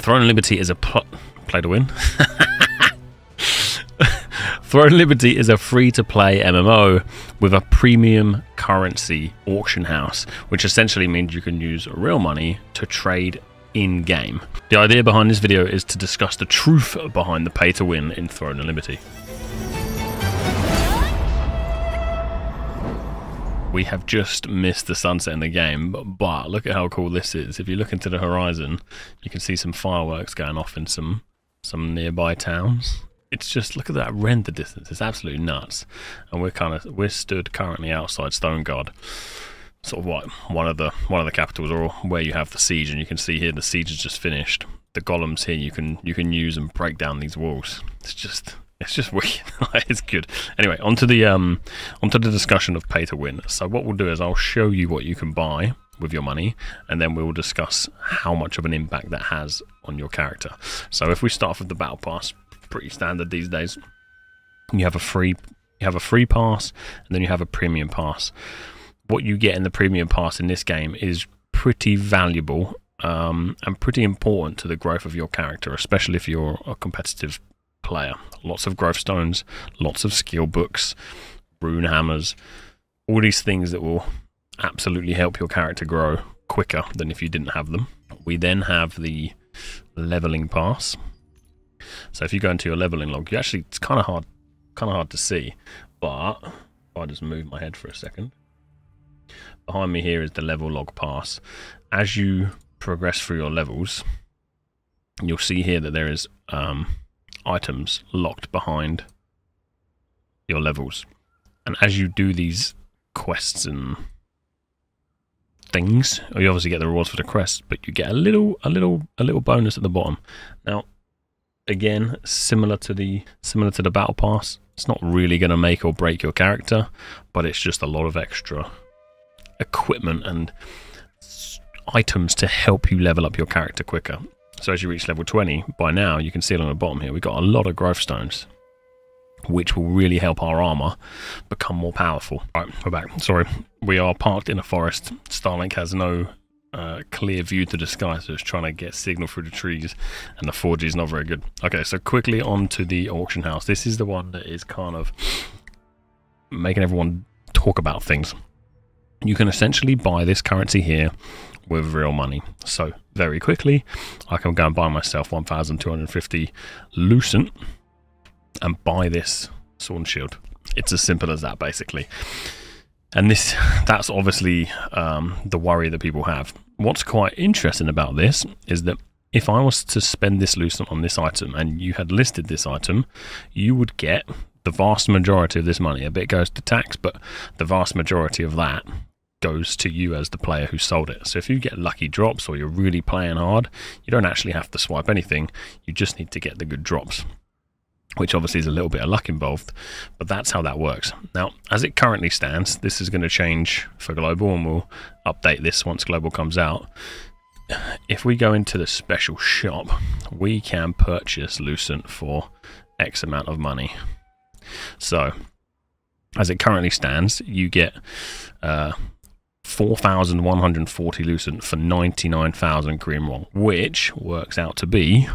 Throne Liberty is a play to win. Throne Liberty is a free-to-play MMO with a premium currency auction house, which essentially means you can use real money to trade in-game. The idea behind this video is to discuss the truth behind the pay-to-win in Throne and Liberty. We have just missed the sunset in the game, but look at how cool this is. If you look into the horizon, you can see some fireworks going off in some nearby towns. It's just, look at that render distance. It's absolutely nuts. And we're stood currently outside Stoneguard, sort of what one of the capitals, or where you have the siege. And you can see here the siege is just finished. The golems here you can use and break down these walls. It's just wicked. It's good. Anyway, onto the discussion of pay to win. So what we'll do is I'll show you what you can buy with your money, and then we will discuss how much of an impact that has on your character. So if we start off with the battle pass, pretty standard these days. You have a free pass, and then you have a premium pass. What you get in the premium pass in this game is pretty valuable and pretty important to the growth of your character, especially if you're a competitive player. Lots of growth stones, lots of skill books, rune hammers, all these things that will absolutely help your character grow quicker than if you didn't have them. We then have the leveling pass. So if you go into your leveling log, you actually, it's kind of hard to see, but if I just move my head for a second, behind me here is the level log pass. As you progress through your levels, you'll see here that there is items locked behind your levels, and as you do these quests and things, you obviously get the rewards for the quests, but you get a little bonus at the bottom. Now, again, similar to the battle pass, it's not really going to make or break your character, but it's just a lot of extra equipment and items to help you level up your character quicker. So as you reach level 20, by now you can see along the bottom here, we've got a lot of growth stones, which will really help our armor become more powerful. Right, we're back. Sorry, we are parked in a forest. Starlink has no clear view to the sky, so it's trying to get signal through the trees, and the 4G is not very good. Okay, so quickly on to the auction house. This is the one that is kind of making everyone talk about things. You can essentially buy this currency here with real money. So very quickly, I can go and buy myself 1,250 lucent and buy this sword and shield. It's as simple as that, basically. And that's obviously the worry that people have. What's quite interesting about this is that if I was to spend this lucent on this item and you had listed this item, you would get the vast majority of this money. A bit goes to tax, but the vast majority of that goes to you as the player who sold it. So if you get lucky drops or you're really playing hard, you don't actually have to swipe anything. You just need to get the good drops, which obviously is a little bit of luck involved, but that's how that works. Now, as it currently stands, this is going to change for global, and we'll update this once global comes out. If we go into the special shop, we can purchase lucent for X amount of money. So, as it currently stands, you get 4,140 lucent for 99,000 green, which works out to be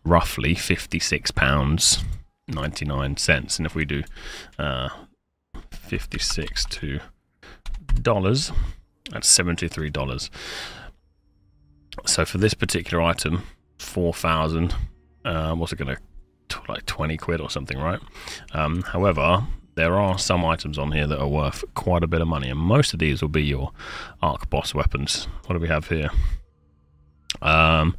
roughly £56.99. And if we do 56 to dollars, that's $73. So for this particular item, 4,000, what's it gonna, like 20 quid or something, right? However, there are some items on here that are worth quite a bit of money, and most of these will be your arc boss weapons. What do we have here? I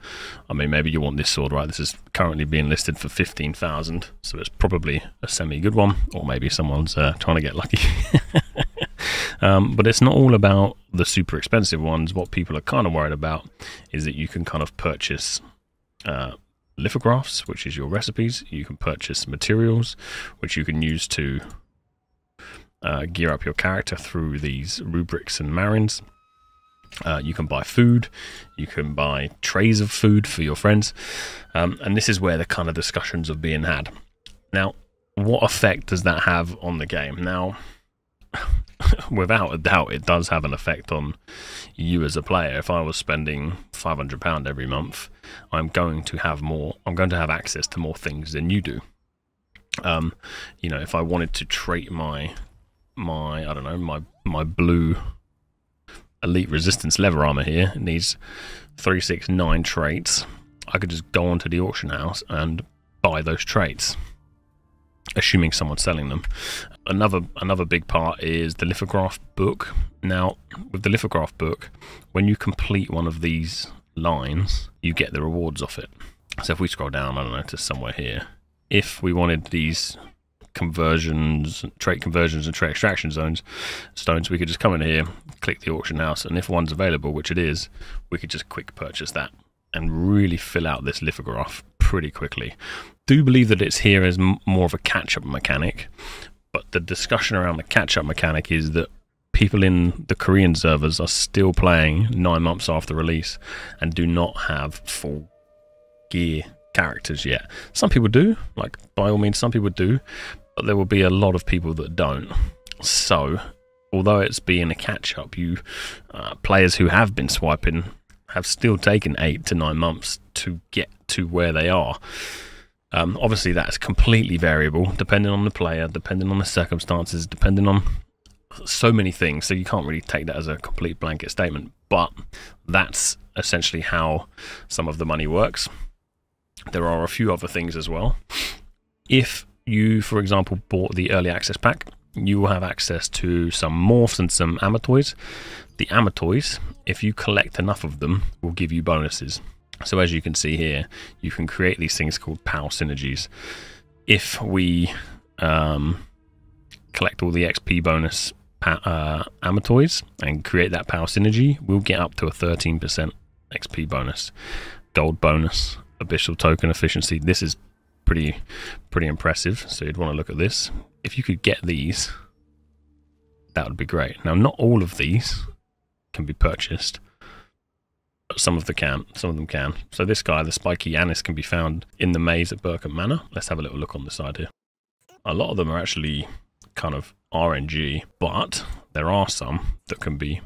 mean, maybe you want this sword, right? This is currently being listed for 15,000, so it's probably a semi-good one, or maybe someone's trying to get lucky. But it's not all about the super expensive ones. What people are kind of worried about is that you can kind of purchase lithographs, which is your recipes. You can purchase materials, which you can use to gear up your character through these rubrics and marins. You can buy food, you can buy trays of food for your friends, and this is where the kind of discussions are being had. Now, what effect does that have on the game? Now, without a doubt, it does have an effect on you as a player. If I was spending £500 every month, I'm going to have more. I'm going to have access to more things than you do. You know, if I wanted to trait my I don't know, my blue elite resistance leather armor here, it needs 369 traits. I could just go onto the auction house and buy those traits, assuming someone's selling them. Another big part is the lithograph book. Now, with the lithograph book, when you complete one of these lines, you get the rewards off it. So if we scroll down, I don't know, to somewhere here, if we wanted these conversions, trait conversions and trait extraction stones, we could just come in here, click the auction house, and if one's available, which it is, we could just quick purchase that and really fill out this lithograph pretty quickly. Do believe that it's here as more of a catch-up mechanic, but the discussion around the catch-up mechanic is that people in the Korean servers are still playing 9 months after release and do not have full gear characters yet. Some people do, like, by all means, some people do, but there will be a lot of people that don't. So, although it's being a catch-up, players who have been swiping have still taken 8 to 9 months to get to where they are. Obviously, that's completely variable, depending on the player, depending on the circumstances, depending on so many things, so you can't really take that as a complete blanket statement, but that's essentially how some of the money works. There are a few other things as well. If you, for example, bought the early access pack, you will have access to some morphs and some amatoys. The amatoys, if you collect enough of them, will give you bonuses. So as you can see here, you can create these things called POW synergies. If we collect all the XP bonus amatoys and create that POW synergy, we'll get up to a 13% XP bonus. Gold bonus, abyssal token efficiency. This is pretty impressive, so you'd want to look at this. If you could get these, that would be great. Now, not all of these can be purchased, but some of them can. So this guy, the spiky anise, can be found in the maze at Burkham Manor. Let's have a little look on the side here. A lot of them are actually kind of RNG, but there are some that can be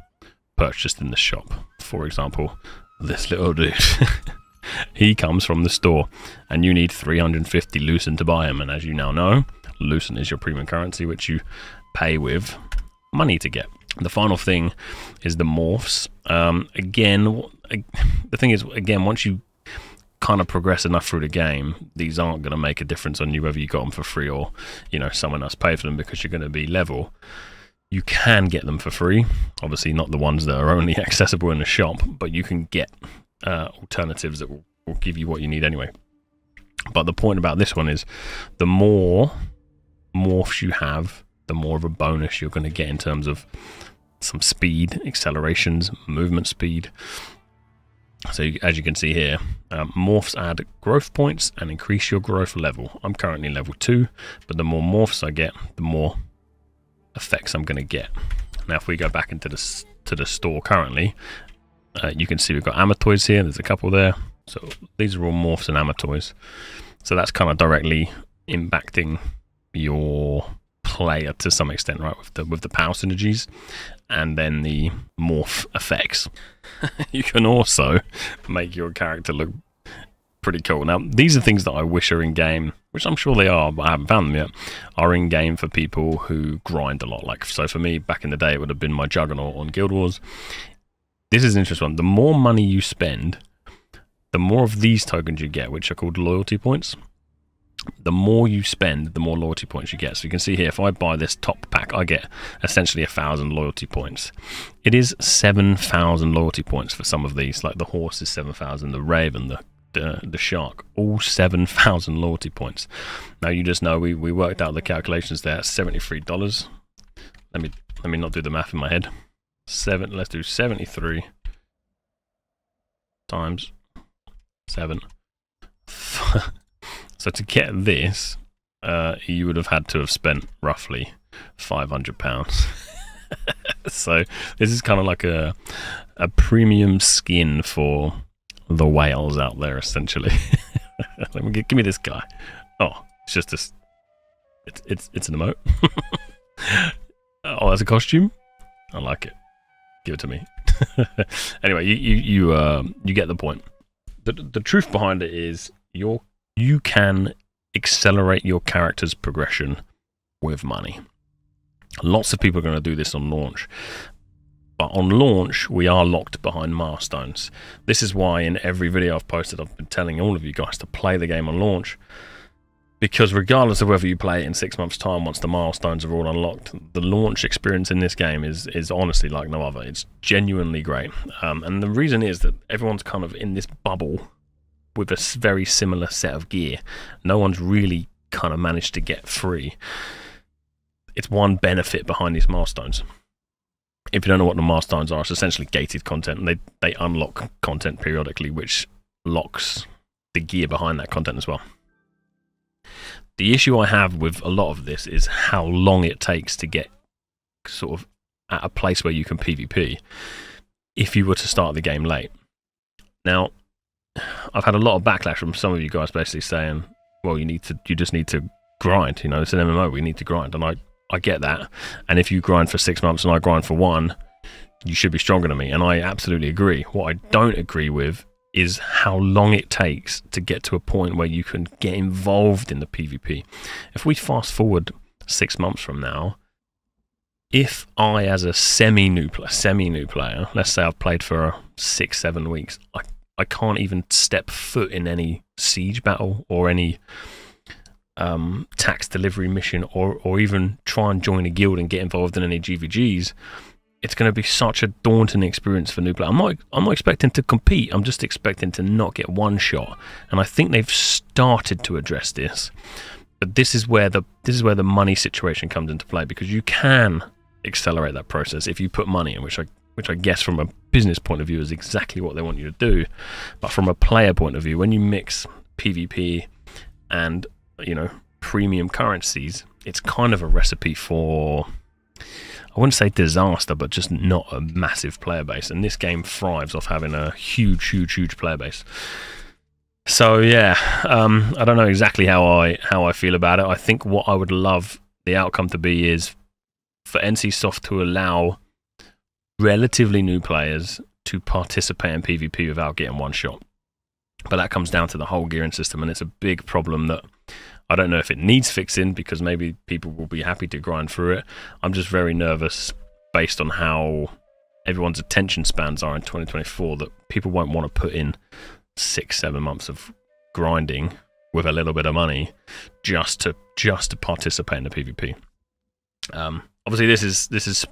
purchased in the shop. For example, this little dude. He comes from the store, and you need 350 Lucent to buy him. And as you now know, Lucent is your premium currency, which you pay with money to get. The final thing is the morphs. Again, the thing is, again, once you kind of progress enough through the game, these aren't going to make a difference on you whether you got them for free or, you know, someone else paid for them, because you're going to be level. You can get them for free. Obviously, not the ones that are only accessible in the shop, but you can get alternatives that will give you what you need anyway. But the point about this one is, the more morphs you have, the more of a bonus you're going to get in terms of some speed, accelerations, movement speed. So as you can see here, morphs add growth points and increase your growth level. I'm currently level 2, but the more morphs I get, the more effects I'm going to get. Now if we go back into the store currently, you can see we've got amatoys here. There's a couple there. So these are all morphs and amatoys. So that's kind of directly impacting your player to some extent, right? With the power synergies and then the morph effects. You can also make your character look pretty cool. Now, these are things that I wish are in game, which I'm sure they are, but I haven't found them yet, are in game for people who grind a lot. Like, so for me, back in the day, it would have been my Juggernaut on Guild Wars. This is an interesting one. The more money you spend, the more of these tokens you get, which are called loyalty points. The more you spend, the more loyalty points you get. So you can see here, if I buy this top pack, I get essentially 1,000 loyalty points. It is 7,000 loyalty points for some of these, like the horse is 7,000, the raven, the shark, all 7,000 loyalty points. Now you just know we worked out the calculations there. $73. Let me not do the math in my head. Let's do 73 times 7. So to get this, you would have had to have spent roughly £500. So this is kind of like a premium skin for the whales out there, essentially. Give me this guy. Oh, it's just this. It's an emote. Oh, as a costume? I like it. Give it to me. Anyway, you get the point. The truth behind it is you can accelerate your character's progression with money. Lots of people are going to do this on launch. But on launch, we are locked behind milestones. This is why in every video I've posted, I've been telling all of you guys to play the game on launch. Because regardless of whether you play it in 6 months' time, once the milestones are all unlocked, the launch experience in this game is honestly like no other. It's genuinely great. And the reason is that everyone's kind of in this bubble with a very similar set of gear. No one's really kind of managed to get free. It's one benefit behind these milestones. If you don't know what the milestones are, it's essentially gated content, and they unlock content periodically, which locks the gear behind that content as well. The issue I have with a lot of this is how long it takes to get sort of at a place where you can PvP if you were to start the game late. Now, I've had a lot of backlash from some of you guys basically saying, well, you just need to grind, you know, it's an MMO, we need to grind, and I get that, and if you grind for 6 months and I grind for 1, you should be stronger than me, and I absolutely agree. What I don't agree with is how long it takes to get to a point where you can get involved in the PvP. If we fast forward 6 months from now, if I, as a semi-new player, let's say I've played for 6-7 weeks, I can't even step foot in any siege battle or any tax delivery mission, or even try and join a guild and get involved in any GVGs, it's going to be such a daunting experience for new players. I'm not expecting to compete. I'm just expecting to not get one shot. And I think they've started to address this. But this is where the money situation comes into play, because you can accelerate that process if you put money in, which I guess from a business point of view is exactly what they want you to do. But from a player point of view, when you mix PvP and, you know, premium currencies, it's kind of a recipe for, I wouldn't say disaster, but just not a massive player base. And this game thrives off having a huge player base. So yeah, I don't know exactly how I feel about it. I think what I would love the outcome to be is for NCSoft to allow relatively new players to participate in PvP without getting one shot. But that comes down to the whole gearing system, and it's a big problem that I don't know if it needs fixing, because maybe people will be happy to grind through it. I'm just very nervous based on how everyone's attention spans are in 2024 that people won't want to put in 6-7 months of grinding with a little bit of money just to participate in the PvP. Obviously, this is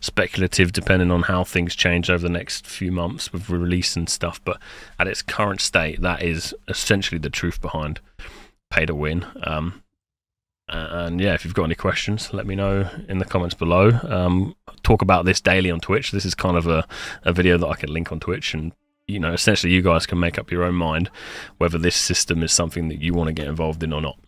speculative, depending on how things change over the next few months with release and stuff. But at its current state, that is essentially the truth behind pay to win. And yeah, if you've got any questions, let me know in the comments below. Talk about this daily on Twitch. This is kind of a video that I can link on Twitch, and you know, essentially, you guys can make up your own mind whether this system is something that you want to get involved in or not.